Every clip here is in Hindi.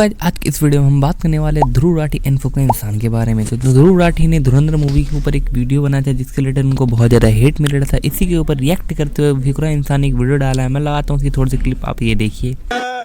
आज की इस वीडियो में हम बात करने वाले हैं ध्रुव राठी एंड फुकरा इंसान के बारे में। तो ध्रुव राठी ने धुरंधर मूवी के ऊपर एक वीडियो बनाया था जिसके रिलेटेड उनको बहुत ज़्यादा हेट मिल रहा था। इसी के ऊपर रिएक्ट करते हुए फुकरा इंसान ने एक वीडियो डाला है। मैं लगाता हूँ उसकी थोड़ी सी क्लिप, आप ये देखिए।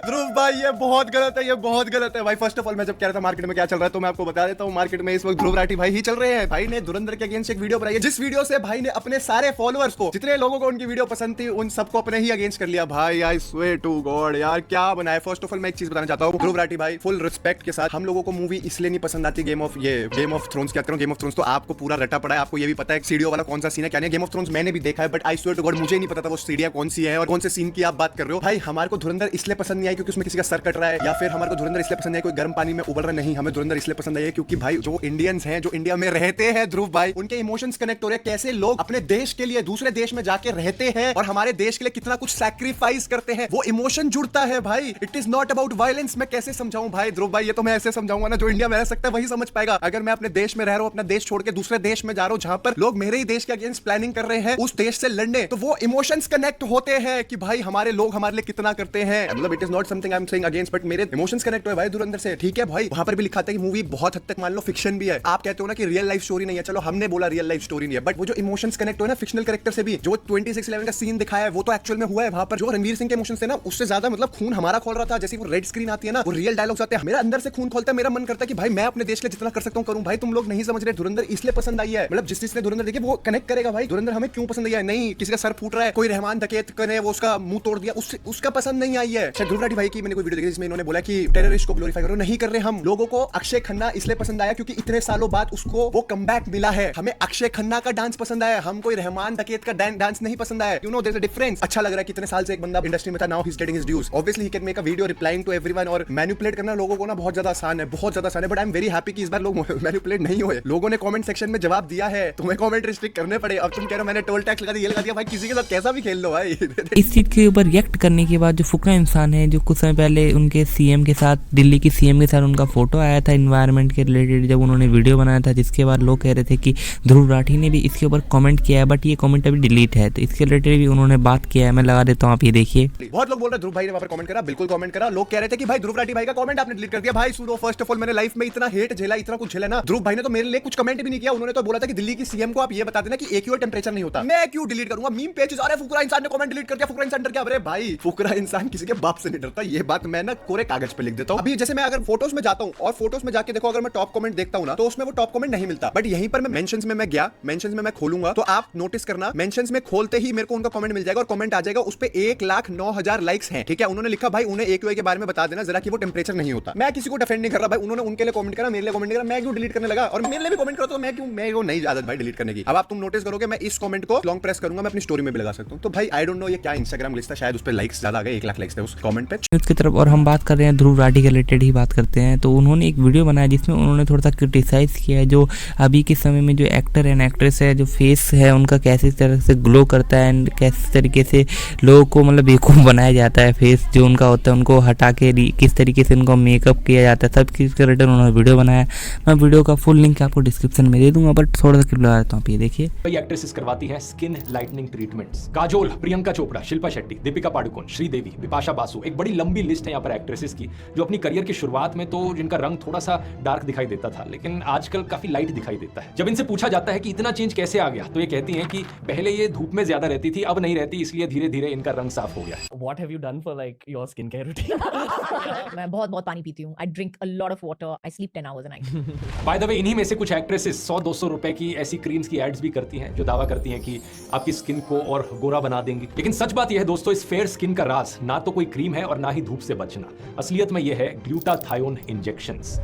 ध्रुव भाई ये बहुत गलत है, ये बहुत गलत है भाई। फर्स्ट ऑफ ऑल मैं जब कह रहा था मार्केट में क्या चल रहा है तो मैं आपको बता देता हूँ। मार्केट में इस वक्त ध्रुव राठी भाई ही चल रहे हैं। भाई ने धुरंधर के अगेंस्ट एक वीडियो बनाई है, जिस वीडियो से भाई ने अपने सारे फॉलोअर्स को, जितने लोगों को उनकी वीडियो पसंद थी, उन सबको अपने ही अगेंस्ट कर लिया। भाई आई स्वेयर टू गॉड यार क्या बनाया। फर्स्ट ऑफ ऑल मैं एक चीज बताना चाहता हूँ ध्रुव राठी भाई, फुल रिस्पेक्ट के साथ, हम लोगों को मूवी इसलिए नहीं पसंद आती गेम ऑफ थ्रोन्स क्या करूँ। गेम ऑफ थ्रोन्स तो आपको पूरा रटा पड़ा है, आपको ये भी पता है सीडीओ वाला कौन सा सीन है क्या नहीं। गेम ऑफ थ्रोन्स मैंने भी देखा है but I swear to God मुझे नहीं पता था वो सीढ़ियां कौन सी है और कौन से सीन की आप बात कर रहे हो। भाई हमारे को धुरंधर इसलिए पसंद नहीं आई क्योंकि उसमें किसी का सर कट रहा है, या फिर हमारे को धुरंधर इसलिए पसंद है कोई गर्म पानी में उबल रहा नहीं। हमें धुरंधर इसलिए पसंद आई है क्योंकि भाई जो इंडियंस हैं, जो इंडिया में रहते हैं ध्रुव भाई, उनके इमोशंस कनेक्ट हो रहे हैं। कैसे लोग अपने देश के लिए दूसरे देश में जाके रहते हैं और हमारे देश के लिए कितना कुछ सैक्रिफाइस करते हैं, वो इमोशन जुड़ता है भाई। It is not about violence. मैं कैसे समझाऊं भाई ध्रुव भाई, ये तो मैं ऐसे समझाऊंगा ना जो इंडिया में रह सकता है वही समझ पाएगा। अगर मैं अपने देश में रह रहा हूं, अपना देश छोड़ के दूसरे देश में जा रहा हूं जहां पर लोग मेरे ही देश के अगेंस्ट प्लानिंग कर रहे हैं उस देश से लड़ने, तो वो इमोशंस कनेक्ट होते हैं कि भाई हमारे लोग हमारे लिए कितना करते हैं। मतलब it is not something I am saying against, but मेरे इमोशंस कनेक्ट हुए भाई धुरंधर से। ठीक है भाई, वहां पर भी लिखा था कि मूवी बहुत हद तक मान लो फिक्शन भी है। आप कहते हो ना कि रियल लाइफ स्टोरी नहीं है, चलो हमने बोला रियल लाइफ स्टोरी नहीं है, बट वो जो इमोशंस कनेक्ट हुए ना फिक्शनल कैरेक्टर से भी, जो 2611 का सीन दिखाया है वो तो एक्चुअल में हुआ है। वहां पर जो रणवीर सिंह के इमोशंस थे ना उससे ज्यादा मतलब खून हमारा खोल रहा था। जैसे वो रेड स्क्रीन आती है ना, वो रियल डायलॉग्स आते हैं, मेरा अंदर से खून खोलता है। मेरा मन करता है कि भाई मैं अपने देश के लिए जितना कर सकता हूं करूं। भाई तुम लोग नहीं समझ रहे, धुरंधर इसलिए पसंद आई है, मतलब जिसने धुरंधर देखी वो कनेक्ट करेगा भाई। धुरंधर हमें क्यों पसंद आई है? नहीं किसी का सर फूट रहा है, कोई रहमान डकैत करे वो उसका मुंह तोड़ दिया, उसका पसंद नहीं आई है। ध्रुव राठी भाई की मैंने कोई वीडियो देखी जिसमें इन्होंने बोला कि टेररिस्ट को ग्लोरीफाई करो, नहीं कर रहे हम। लोगों को अक्षय खन्ना इसलिए पसंद आया क्योंकि इतने सालों बाद उसको वो कमबैक मिला है। हमें अक्षय खन्ना का डांस पसंद आया, हम कोई रहमान डकैत का डांस नहीं पसंद आया। You know there is a difference. अच्छा लग रहा है कितने साल से एक बंदा इंडस्ट्री में था, now he is getting his dues. Obviously he can make a video replying to everyone, और मैनिपुलेट करना लोगों को ना बहुत ज्यादा आसान है, बहुत ज्यादा आसान है। But I am very happy कि इस बार लोग मैनिपुलेट नहीं हुए। लोगों ने कमेंट सेक्शन में जवाब दिया है, तुम्हें कमेंट रिस्ट्रिक्ट करने पड़े। अब तुम कह रहे हो मैंने टोल टैक्स लगा दिया, ये लगा दिया। भाई किसी के साथ कैसा भी खेल लो भाई। इस चीज के ऊपर रिएक्ट करने के बाद जो फुकरा इंसान है, जो कुछ समय पहले उनके सीएम के साथ, दिल्ली की सीएम के साथ उनका फोटो आया था एनवायरनमेंट के रिलेटेड, जब उन्होंने वीडियो बनाया था, जिसके बाद लोग कह रहे थे कि ध्रुव राठी ने भी इसके ऊपर कमेंट किया है, बट ये कमेंट अभी डिलीट है। तो इसके रिलेटेड भी उन्होंने बात किया है, मैं लगा देता हूँ, आप ये देखिए। बहुत लोग बोल रहे हैं ध्रुव भाई ने वहां पर कमेंट करा, बिल्कुल कमेंट करा। लोग कह रहे थे कि भाई ध्रुव राठी भाई का कमेंट आपने डिलीट कर दिया। भाई सुनो, फर्स्ट ऑफ ऑल मैंने लाइफ में इतना हेट झेला, इतना कुछ झेला ना, ध्रुव भाई ने तो मेरे लिए कुछ कमेंट भी नहीं किया। उन्होंने तो बोला था कि दिल्ली की सीएम को आप ये बता देना कि एक्यूआई टेंपरेचर नहीं होता। मैं क्यों डिलीट करूंगा? मीम पेजेस आ रहे, फुकरा इंसान ने कमेंट डिलीट कर दिया, फुकरा इंसान डर गया। अरे भाई फुकरा इंसान किसी के बाप से नहीं डरता, ये बात मैं ना कोरे कागज पे लिख देता हूं। अभी जैसे मैं अगर फोटोज में जाता हूं और फोटोज में जाके देखो, अगर मैं टॉप कमेंट देखता हूं ना तो उसमें वो टॉप कमेंट नहीं मिलता, बट यहीं पर मैं मेंशंस में मैं गया, मेंशंस में मैं खोलूंगा तो आप नोटिस करना, मेंशंस में खोलते ही मेरे को उनका कमेंट मिल जाएगा और कमेंट आ जाएगा, उस पे 1,09,000 लाइक्स हैं। ठीक है, उन्होंने लिखा भाई उन्हें एक्यूआई के बारे में बता देना जरा कि वो टेंपरेचर नहीं होता। मैं किसी को डिफेंड नहीं कर रहा भाई, उन्होंने उनके लिए कमेंट करा, मेरे लिए कमेंट करा, मैं क्यों डिलीट करने लगा? और मेरे लिए भी कमेंट करो तो मैं क्यों, मैं वो नहीं आदत भाई डिलीट करने की। अब आप तुम नोटिस करोगे मैं इस कमेंट को लॉन्ग प्रेस करूंगा, मैं अपनी स्टोरी में भी लगा सकता हूं। तो भाई आई डोंट नो ये क्या इंस्टाग्राम लिस्ट था, शायद उस पे लाइक्स ज्यादा आ गए, 1 लाख लाइक्स थे उस कमेंट पे उसकी तरफ। और हम बात कर रहे हैं ध्रुव राठी के रिलेटेड ही बात करते हैं। तो उन्होंने एक वीडियो बनाया जिसमें उन्होंने थोड़ा सा क्रिटिसाइज किया है जो अभी के समय में जो एक्टर एंड एक्ट्रेस है, जो फेस है उनका कैसे तरह से ग्लो करता है एंड किस तरीके से लोगों को मतलब बेवकूफ़ बनाया जाता है। फेस जो उनका होता है उनको हटा के किस तरीके से उनको मेकअप किया जाता है, सब किसके रिलेटेड उन्होंने वीडियो बनाया। मैं वीडियो का फुल लिंक आपको डिस्क्रिप्शन में दे दूंगा, बट थोड़ा सा क्लिप लगा देता हूँ, आप ये देखिए। कई एक्ट्रेसेस करवाती हैं skin lightening treatments. Kajol, Priyanka Chopra, Shilpa Shetty, Deepika Padukone, Sridevi, Bipasha Basu, एक बड़ी लंबी लिस्ट है यहाँ पर एक्ट्रेसेस की जो अपनी करियर की शुरुआत में तो जिनका रंग थोड़ा सा डार्क दिखाई देता था, लेकिन आजकल काफी लाइट दिखाई देता है। जब इनसे पूछा जाता है कि इतना चेंज कैसे आ गया, तो ये कहती हैं कि पहले ये धूप में ज्यादा रहती थी, अब नहीं रहती, इसलिए धीरे धीरे इनका रंग साफ हो गया। What have you done for like your skincare routine? मैं बहुत पानी पीती हूँ। I drink a lot of water. I sleep 10 hours a night. By the way, इन्हीं में से कुछ एक्ट्रेसेस 100-200 रुपए की ऐसी क्रीम्स की एड्स भी करती हैं जो दावा करती हैं कि आपकी स्किन को और गोरा बना देंगी। लेकिन सच बात यह है दोस्तों, इस फेयर स्किन का राज ना तो कोई क्रीम है और ना ही धूप से बचना। असलियत में यह है ग्लूटाथायोन इंजेक्शंस।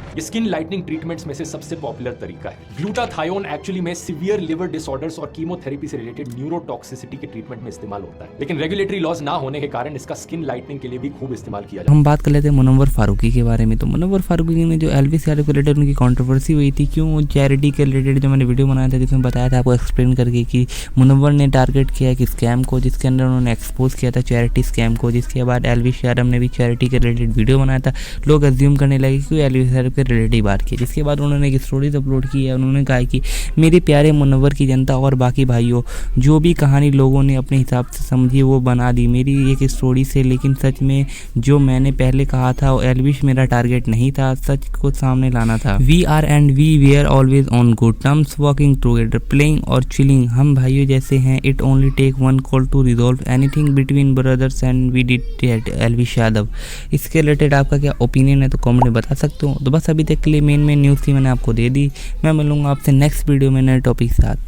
ये स्किन लाइटनिंग ट्रीटमेंट्स में से सबसे पॉपुलर तरीका है। ग्लूटाथायोन एक्चुअली में सीवियर लिवर डिसऑर्डर्स और कीमोथेरेपी से रिलेटेड न्यूरोटॉक्सिसिटी के ट्रीटमेंट में इस्तेमाल होता है, लेकिन रेगुलेटरी लॉज ना होने के कारण इसका स्किन लाइटनिंग के लिए भी खूब इस्तेमाल किया जाता है। हम बात कर लेते हैं मुनव्वर फारूकी के बारे में। तो मुनव्वर फारूकी ने जो एल्विस यादव के रिलेटेड उनकी कंट्रोवर्सी हुई थी, क्यों चैरिटी के रिलेटेड जो मैंने वीडियो बनाया था जिसमें बताया था आपको एक्सप्लेन करके कि मुनव्वर ने टारगेट किया एक स्कैम को, जिसके अंदर उन्होंने एक्सपोज किया था चैरिटी स्कैम को, जिसके बाद एल्विस यादव ने भी चैरिटी के रिलेटेड वीडियो बनाया था। लोग एज्यूम करने लगे कि एल्विस यादव के रिलेटिव बात की, जिसके बाद उन्होंने एक स्टोरीज अपलोड की है। उन्होंने कहा कि मेरे प्यारे मुनव्वर की जनता और बाकी भाइयों, जो भी कहानी लोगों ने अपने हिसाब से समझी वो बना दी मेरी एक स्टोरी से, लेकिन सच में जो मैंने पहले कहा था एल्विश मेरा टारगेट नहीं था, सच को सामने लाना था। We are and we were always on good terms, working together, playing और चिलिंग, हम भाइयों जैसे हैं। It only take one call to resolve anything between brothers and we did that. Elvish Yadav. इसके रिलेटेड आपका क्या ओपिनियन है तो कमेंट में बता सकते हो। तो बस अभी तक के लिए मेन न्यूज़ थी मैंने आपको दे दी। मैं मिलूंगा आपसे नेक्स्ट वीडियो में नए टॉपिक के साथ।